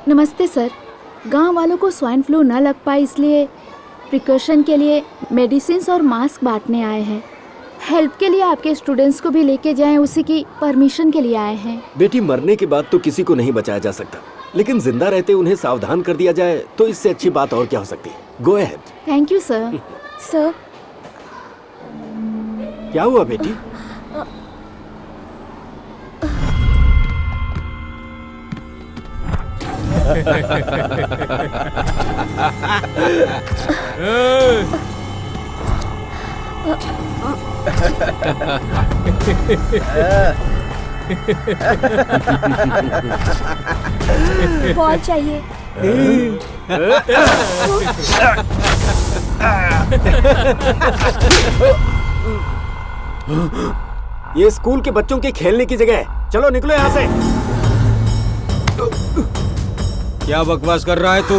नमस्ते सर। गांव वालों को स्वाइन फ्लू न लग पाए इसलिए प्रिकॉशन के लिए मेडिसिन और मास्क बांटने आए हैं। हेल्प के लिए आपके स्टूडेंट्स को भी लेके जाएं, उसी की परमिशन के लिए आए हैं। बेटी, मरने के बाद तो किसी को नहीं बचाया जा सकता, लेकिन जिंदा रहते उन्हें सावधान कर दिया जाए तो इससे अच्छी बात और क्या हो सकती है। Go ahead. Thank you sir. Sir, क्या हुआ बेटी? बॉल चाहिए। ये स्कूल के बच्चों के खेलने की जगह है। चलो निकलो यहाँ से। क्या बकवास कर रहा है तू?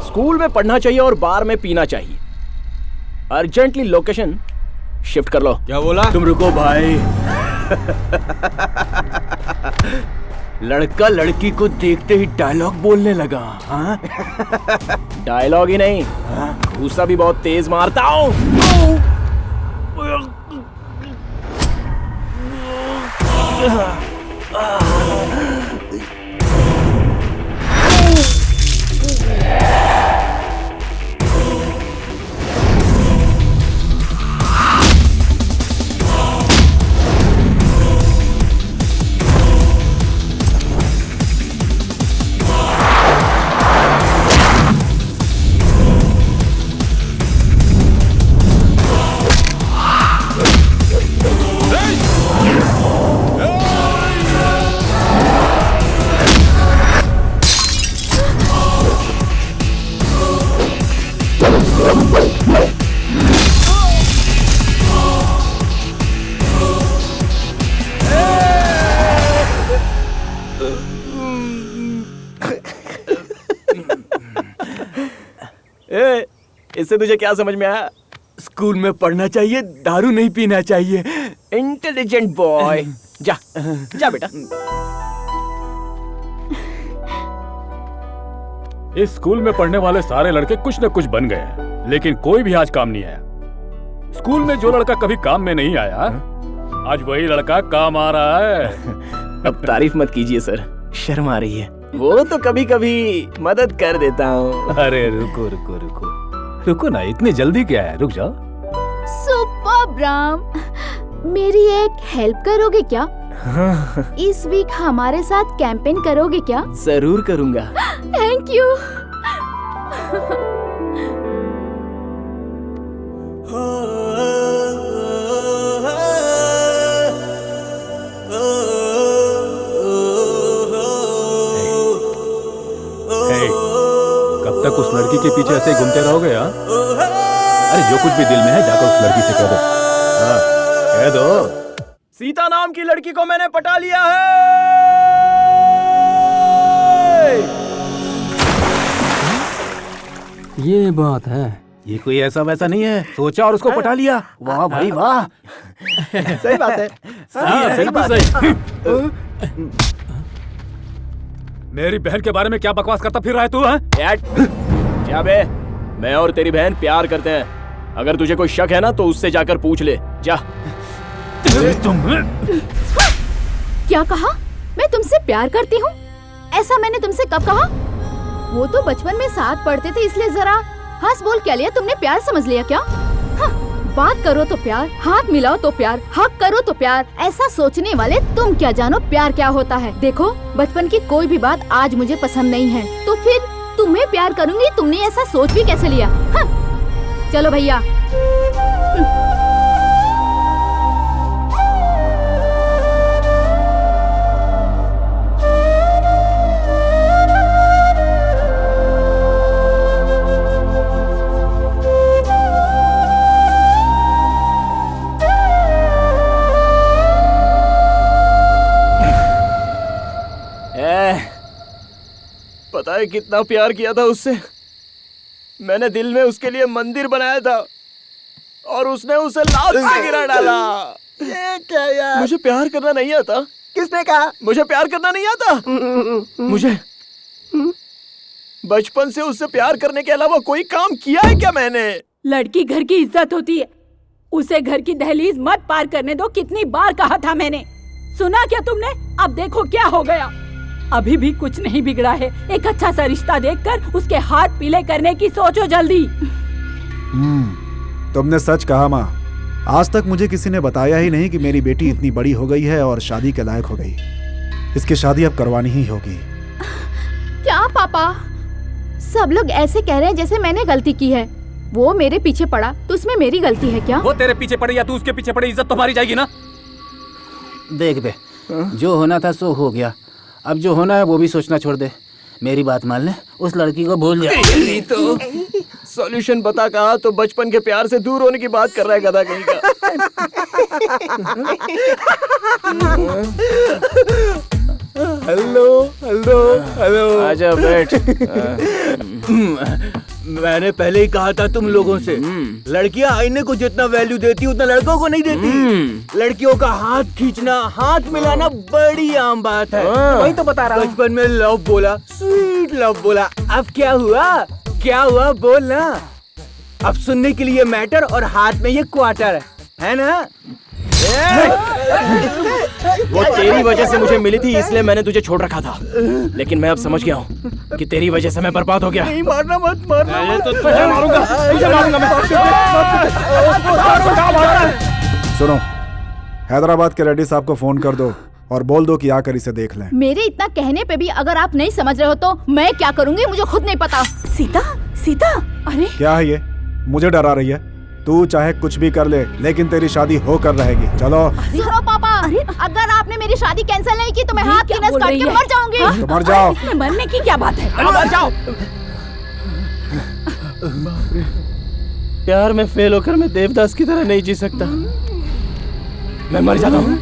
स्कूल में पढ़ना चाहिए और बार में पीना चाहिए। अर्जेंटली लोकेशन शिफ्ट कर लो। क्या बोला? तुम रुको भाई। लड़का लड़की को देखते ही डायलॉग बोलने लगा। हाँ? डायलॉग ही नहीं, घूसा भी बहुत तेज मारता हूँ। इससे तुझे क्या समझ में आया? स्कूल में पढ़ना चाहिए, दारू नहीं पीना चाहिए। Intelligent boy. जा जा बेटा। इस स्कूल में पढ़ने वाले सारे लड़के कुछ न कुछ बन गए हैं, लेकिन कोई भी आज काम नहीं आया। स्कूल में जो लड़का कभी काम में नहीं आया, आज वही लड़का काम आ रहा है। अब तारीफ मत कीजिए सर, शर्म आ रही है। वो तो कभी कभी मदद कर देता हूँ। अरे रुको रुको रुको रुको ना, इतनी जल्दी क्या है? रुक जाओ। सुपर राम, मेरी एक हेल्प करोगे क्या? इस वीक हमारे साथ कैंपेन करोगे क्या? जरूर करूँगा। Thank you. कब तक उस लड़की के पीछे ऐसे घूमते रहोगे? हाँ, अरे जो कुछ भी दिल में है जाकर उस लड़की से कह दो। हाँ, कह दो। सीता नाम की लड़की को मैंने पटा लिया है। ये बात है, ये कोई ऐसा वैसा नहीं है। सोचा और उसको पटा लिया। वाह भाई वाह। सही बात है। सही बात है। मेरी बहन के बारे में क्या बकवास करता फिर रहा है तू? क्या बे, मैं और तेरी बहन प्यार करते हैं। अगर तुझे कोई शक है ना तो उससे जाकर पूछ ले। जा। तुम क्या कहा? मैं तुमसे प्यार करती हूँ? ऐसा मैंने तुमसे कब कहा? वो तो बचपन में साथ पढ़ते थे इसलिए जरा हंस बोल क्या लिया तुमने, प्यार समझ लिया क्या? हाँ, बात करो तो प्यार, हाथ मिलाओ तो प्यार, हक करो तो प्यार। ऐसा सोचने वाले तुम क्या जानो प्यार क्या होता है। देखो, बचपन की कोई भी बात आज मुझे पसंद नहीं है, तो फिर तुम्हें प्यार करूंगी। तुमने ऐसा सोच भी कैसे लिया? हाँ, चलो भैया। पता है कितना प्यार किया था उससे। मैंने दिल में उसके लिए मंदिर बनाया था और उसने उसे लात से गिरा डाला। ये क्या यार? मुझे प्यार करना नहीं आता। किसने कहा? मुझे प्यार करना नहीं आता। मुझे बचपन से उससे प्यार करने के अलावा कोई काम किया है क्या मैंने? लड़की घर की इज्जत होती है, उसे घर की दहलीज मत पार करने दो। कितनी बार कहा था मैंने, सुना क्या तुमने? अब देखो क्या हो गया। अभी भी कुछ नहीं बिगड़ा है। एक अच्छा सा रिश्ता देखकर उसके हाथ पीले करने की सोचो जल्दी। तुमने सच कहा माँ। आज तक मुझे किसी ने बताया ही नहीं कि मेरी बेटी इतनी बड़ी हो गई है और शादी के लायक हो गई। इसकी शादी अब करवानी ही होगी। क्या पापा, सब लोग ऐसे कह रहे हैं जैसे मैंने गलती की है। वो मेरे पीछे पड़ा तो उसमें मेरी गलती है क्या? वो तेरे पीछे पड़े या तू उसके पीछे पड़े, इज्जत तो हमारी जाएगी ना। देख बे, जो होना था सो हो गया। अब जो होना है वो भी सोचना छोड़ दे। मेरी बात मान ले, उस लड़की को भूल जा। तो सॉल्यूशन बता कहा तो बचपन के प्यार से दूर होने की बात कर रहा है गधा कहीं का। Hello hello hello. आजा बैठ। मैंने पहले ही कहा था तुम लोगों से, लड़कियां आईने को जितना वैल्यू देती उतना लड़कों को नहीं देती। लड़कियों का हाथ खींचना, हाथ मिलाना बड़ी आम बात है। वही तो बता रहा हूँ। बचपन में लव बोला, स्वीट लव बोला, अब क्या हुआ? क्या हुआ बोल ना। अब सुनने के लिए मैटर और हाथ में ये क्वार्टर है ना। वो तेरी वजह से मुझे मिली थी इसलिए मैंने तुझे छोड़ रखा था, लेकिन मैं अब समझ गया हूँ कि तेरी वजह से मैं बर्बाद हो गया। नहीं मारना मत, मारना मत। तो तुझे मारूंगा, तुझे मारूंगा मैं। सुनो, हैदराबाद के रेड्डी साहब को फोन कर दो और बोल दो कि आकर इसे देख लें। मेरे इतना कहने पे भी अगर आप नहीं समझ रहे हो तो मैं क्या करूँगी मुझे खुद नहीं पता। सीता, सीता, अरे क्या है ये? मुझे डरा रही है? तू चाहे कुछ भी कर ले, लेकिन तेरी शादी होकर रहेगी। चलो। सुनो पापा, अगर आपने मेरी शादी कैंसिल नहीं की तो मैं हाथ की नस काट के मर जाऊंगी। तो मर जाओ। इसमें मरने की क्या बात है? मर जाओ। प्यार में फेल होकर मैं देवदास की तरह नहीं जी सकता। मैं मर जाता हूँ,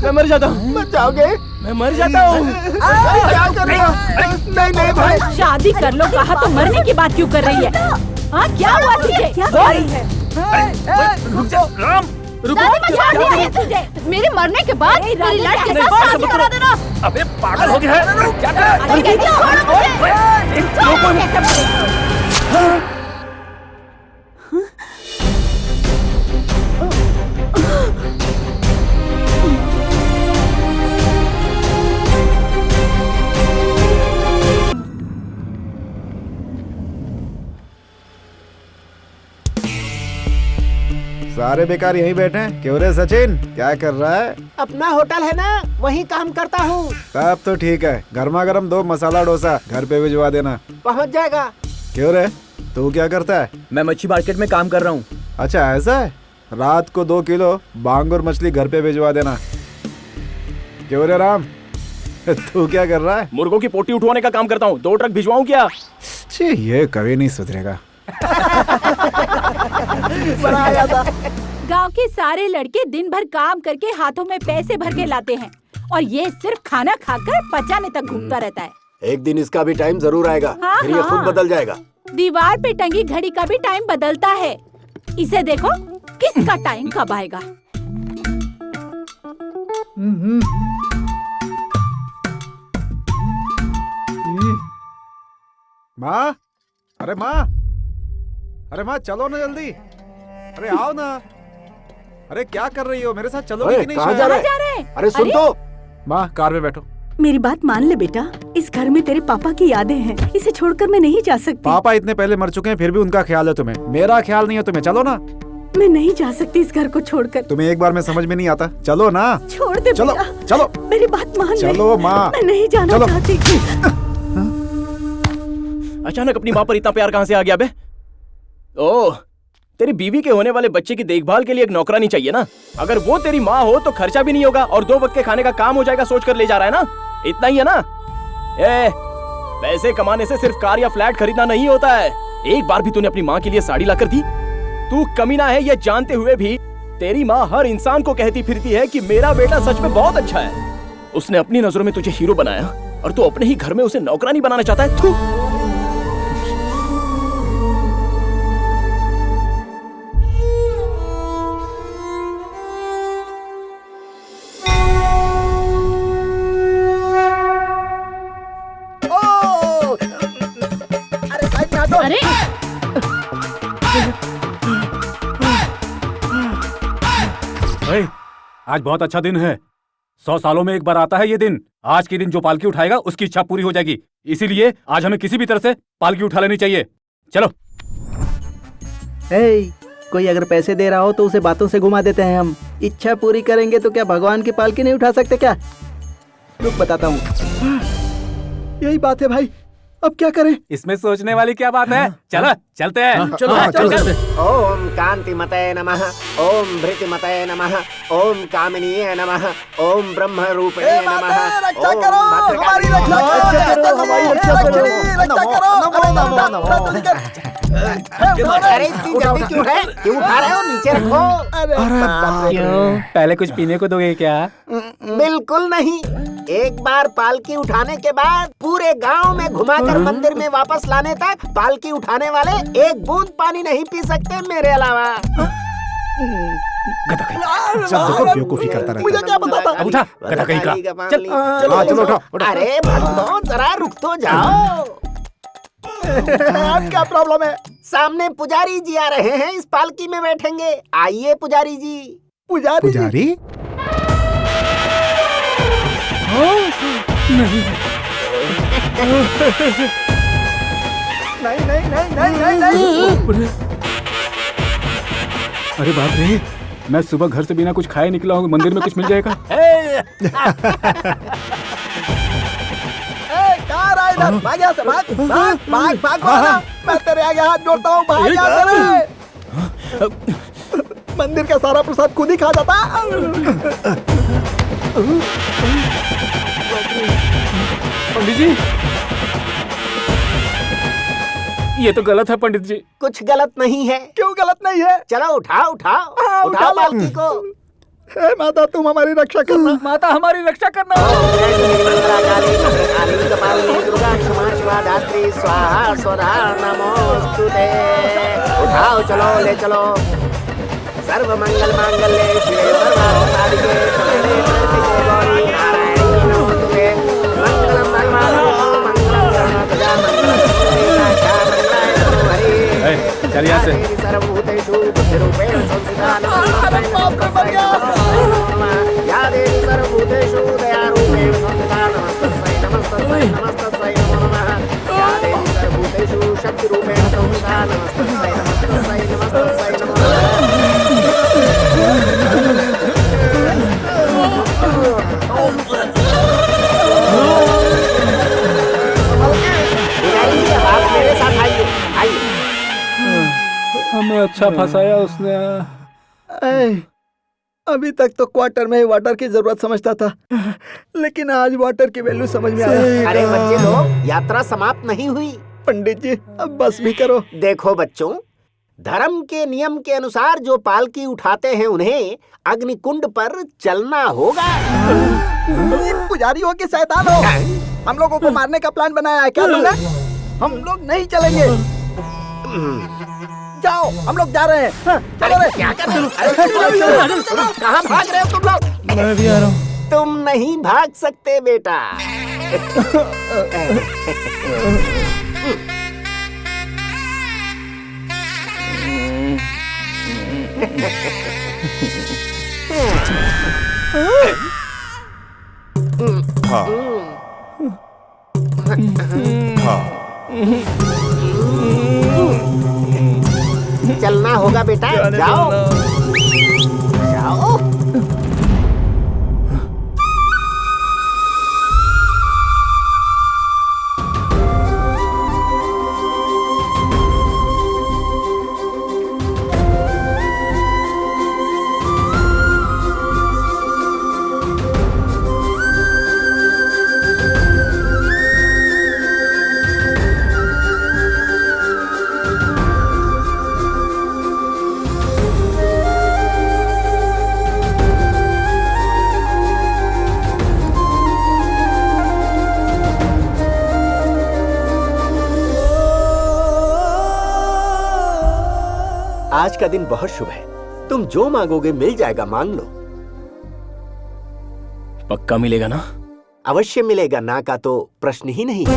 मैं मर जाता हूँ। मर जाओगे? मैं मर जाता हूँ। क्या कर रहे हो? नहीं नहीं भाई। शादी कर लो कहा तो मरने की बात क्यों कर रही है? हाँ क्या हुआ तुझे? क्या कर रही है? रुक जाओ राम, दादी मैं छोड़ दिया है तुझे। मेरे मरने के बाद मेरी लड़की के साथ शादी करा देना। अबे पागल हो गया है क्या? अरे कहती हूँ, छोड़ो मुझे। सारे बेकार यहीं बैठे हैं। क्यों रे सचिन, क्या कर रहा है? अपना होटल है ना, वहीं काम करता हूँ। तब तो ठीक है। गर्मा गर्म 2 मसाला डोसा घर पे भिजवा देना। पहुँच जाएगा। क्यों रे, तू क्या करता है? मैं मच्छी मार्केट में काम कर रहा हूँ। अच्छा ऐसा है। रात को 2 किलो बांगुर मछली घर पे भिजवा देना। क्यों रे राम, तू क्या कर रहा है? मुर्गों की पोटी उठवाने का काम करता हूँ। 2 ट्रक भिजवाऊँ क्या? छी, ये कभी नहीं सुधरेगा। गांव के सारे लड़के दिन भर काम करके हाथों में पैसे भर के लाते हैं और ये सिर्फ खाना खाकर पचाने तक घूमता रहता है। एक दिन इसका भी टाइम जरूर आएगा। हाँ, फिर ये खुद हाँ। बदल जाएगा। दीवार पे टंगी घड़ी का भी टाइम बदलता है। इसे देखो किसका टाइम कब आएगा। माँ, अरे माँ, अरे माँ चलो ना जल्दी। अरे आओ ना। अरे क्या कर रही हो? मेरे साथ चलोगे कि नहीं? कहाँ जा शायद? रहे हैं? अरे सुन तो। माँ कार में बैठो। मेरी बात मान ले बेटा, इस घर में तेरे पापा की यादें हैं। इसे छोड़कर मैं नहीं जा सकती। पापा इतने पहले मर चुके हैं, फिर भी उनका ख्याल है तुम्हें। मेरा ख्याल नहीं है तुम्हें। चलो ना। मैं नहीं जा सकती इस घर को छोड़कर। तुम्हें एक बार में समझ में नहीं आता। चलो ना। छोड़ दे चलो बेटा। चलो। मेरी बात मान ले। चलो माँ। मैं नहीं जाना चलो। चाहती। अचानक अपनी माँ पर इतना प्यार कहाँ से आ गया बे? ओह, तेरी बीवी के होने वाले बच्चे की देखभाल के लिए एक नौकरानी चाहिए ना। अगर वो तेरी माँ हो तो खर्चा भी नहीं होगा और 2 वक्त के खाने का काम हो जाएगा। सोच कर ले जा रहा है ना, इतना ही है ना। पैसे कमाने से सिर्फ कार या फ्लैट खरीदना नहीं होता है। एक बार भी तूने अपनी माँ के लिए साड़ी लाकर दी? तू कमीना है ये जानते हुए भी तेरी माँ हर इंसान को कहती फिरती है कि मेरा बेटा सच में बहुत अच्छा है। उसने अपनी नजरों में तुझे हीरो बनाया और तू अपने ही घर में उसे नौकरानी बनाना चाहता है। थू। अरे भाई, आज बहुत अच्छा दिन है। 100 सालों में एक बार आता है ये दिन। आज के दिन जो पालकी उठाएगा उसकी इच्छा पूरी हो जाएगी। इसीलिए आज हमें किसी भी तरह से पालकी उठा लेनी चाहिए। चलो। कोई अगर पैसे दे रहा हो तो उसे बातों से घुमा देते हैं हम। इच्छा पूरी करेंगे तो क्या भगवान की पालकी नहीं उठा सकते क्या? रुक बताता हूँ। यही बात है भाई, अब क्या करें? इसमें सोचने वाली क्या बात है? चलो चलते हैं। चलो। ओम कांतिमते नमः, ओम भृतिमते नमः, ओम कामिनीये नमः, ओम ब्रह्म रूपे नमः। रक्षा करो, हमारी रक्षा करो, हमारी रक्षा करो, अरे इतनी जल्दी क्यों है? क्यों उठा रहे हो? नीचे रखो। क्यों? पहले कुछ पीने को दोगे क्या? बिल्कुल नहीं। एक बार पालकी उठाने के बाद पूरे गांव में घुमाकर मंदिर में वापस लाने तक पालकी उठाने वाले एक बूंद पानी नहीं पी सकते मेरे अलावा। बेवकूफी करता रहता। मुझे क्या बताता? अब उठा, गधा कहीं का। चलो उठो। अरे भक्तों जरा रुक तो जाओ। क्या प्रॉब्लम है? सामने पुजारी जी आ रहे हैं, इस पालकी में बैठेंगे। आइए पुजारी जी। पुजारी? नहीं। अरे बाप रे, मैं सुबह घर से बिना कुछ खाए निकला हूँ। मंदिर में कुछ मिल जाएगा? कहाँ रहा इधर? भाग यहाँ से, भाग भाग। मैं तेरे आगे हाथ जोड़ता हूँ, भाग यहाँ से। मंदिर का सारा प्रसाद खुद ही खा जाता। पंडित जी, ये तो गलत है पंडित जी। कुछ गलत नहीं है। क्यों गलत नहीं है? चलो उठाओ उठा उठाओ लो। पालकी को। हे माता, तुम हमारी रक्षा करना। माता हमारी रक्षा करना। दुर्गा क्षमा शिवा धात्री स्वाहा स्वधा नमोस्तुते। उठाओ, चलो ले चलो। सर्व मंगल मांगल्ये शिवे सर्वार्थसाधिके शरण्ये त्र्यंबके गौरी नारायणी नमोस्तुते। मंगलम भगवान मंगलम गणपतये मंगलम मंगलाय नमो हरि। चल यहाँ से। सर्वभूतेषु बुद्धिरूपेण संस्थिता नमोस्तुते। या देवी सर्वभूतेषु दयारूपेण संस्थिता नमस्तस्यै नमस्तस्यै नमस्तस्यै नमो नमः। या देवी सर्वभूतेषु शक्तिरूपेण संस्थिता नमस्तस्यै नमस्तस्यै नमस्तस्यै नमो नमः। आप मेरे साथ आइए। हमें अच्छा फंसाया उसने। अभी तक तो क्वार्टर में ही वाटर की जरूरत समझता था, लेकिन आज वाटर की वैल्यू समझ में आया। अरे बच्चे लोग, यात्रा समाप्त नहीं हुई। पंडित जी, अब बस भी करो। देखो बच्चों, धर्म के नियम के अनुसार जो पालकी उठाते हैं उन्हें अग्निकुंड पर चलना होगा। पुजारियों के शैतान हो, हम लोगों को मारने का प्लान बनाया है क्या तुमने? हम लोग नहीं चलेंगे। जाओ, हम लोग जा रहे हैं। हाँ, चलो रे। क्या कर रहे हो? अरे कहाँ भाग रहे हो तुम लोग? मैं भी आ रहा हूँ। तुम नहीं भाग सकते बेटा। चलना होगा बेटा, जाओ जाओ। आज का दिन बहुत शुभ है। तुम जो मांगोगे मिल जाएगा, मांग लो। पक्का मिलेगा ना? अवश्य मिलेगा, ना का तो प्रश्न ही नहीं है।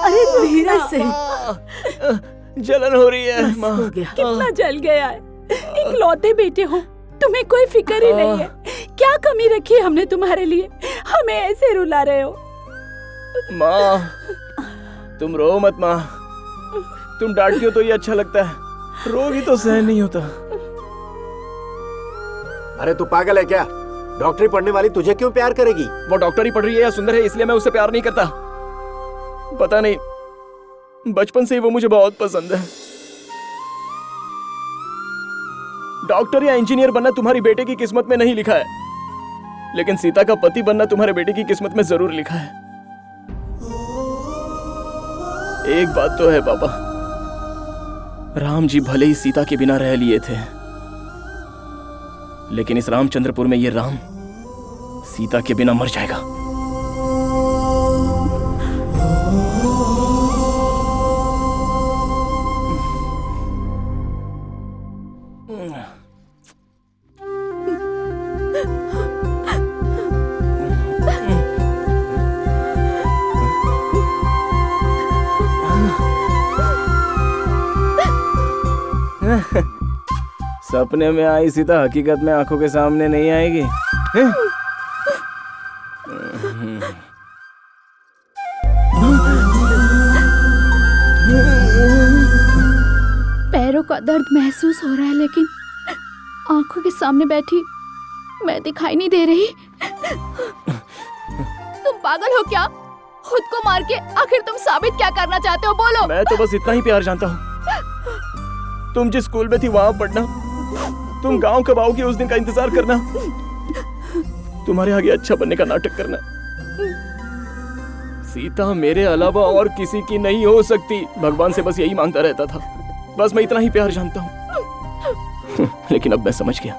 अरे धीरज से। जलन हो रही है माँ। हो गया। कितना जल गया है। इकलौते बेटे हो, तुम्हें कोई फिक्र ही नहीं है। क्या कमी रखी है हमने तुम्हारे लिए, हमें ऐसे रुला रहे हो। माँ तुम रो मत माँ, तुम डांटती हो तो ये अच्छा लगता है, रोगी तो सहन नहीं होता। अरे तू पागल है क्या? डॉक्टरी पढ़ने वाली तुझे क्यों प्यार करेगी? वो डॉक्टरी पढ़ रही है या सुंदर है इसलिए मैं उससे प्यार नहीं करता। पता नहीं, बचपन से ही वो मुझे बहुत पसंद है। डॉक्टर या इंजीनियर बनना तुम्हारी बेटे की किस्मत में नहीं लिखा है, लेकिन सीता का पति बनना तुम्हारे बेटे की किस्मत में जरूर लिखा है। एक बात तो है पापा, राम जी भले ही सीता के बिना रह लिए थे, लेकिन इस रामचंद्रपुर में ये राम सीता के बिना मर जाएगा। सपने में आई सीता हकीकत में आंखों के सामने नहीं आएगी। पैरों का दर्द महसूस हो रहा है, लेकिन आंखों के सामने बैठी मैं दिखाई नहीं दे रही। तुम पागल हो क्या? खुद को मार के आखिर तुम साबित क्या करना चाहते हो? बोलो। मैं तो बस इतना ही प्यार जानता हूँ। तुम जिस स्कूल में थी वहां पढ़ना, तुम गांव कब आओगी उस दिन का इंतजार करना, तुम्हारे आगे अच्छा बनने का नाटक करना। सीता मेरे अलावा और किसी की नहीं हो सकती। भगवान से बस यही मांगता रहता था, बस मैं इतना ही प्यार जानता हूँ। लेकिन अब मैं समझ गया,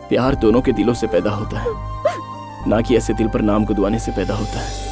प्यार दोनों के दिलों से पैदा होता है, ना कि ऐसे दिल पर नाम गुदवाने से पैदा होता है।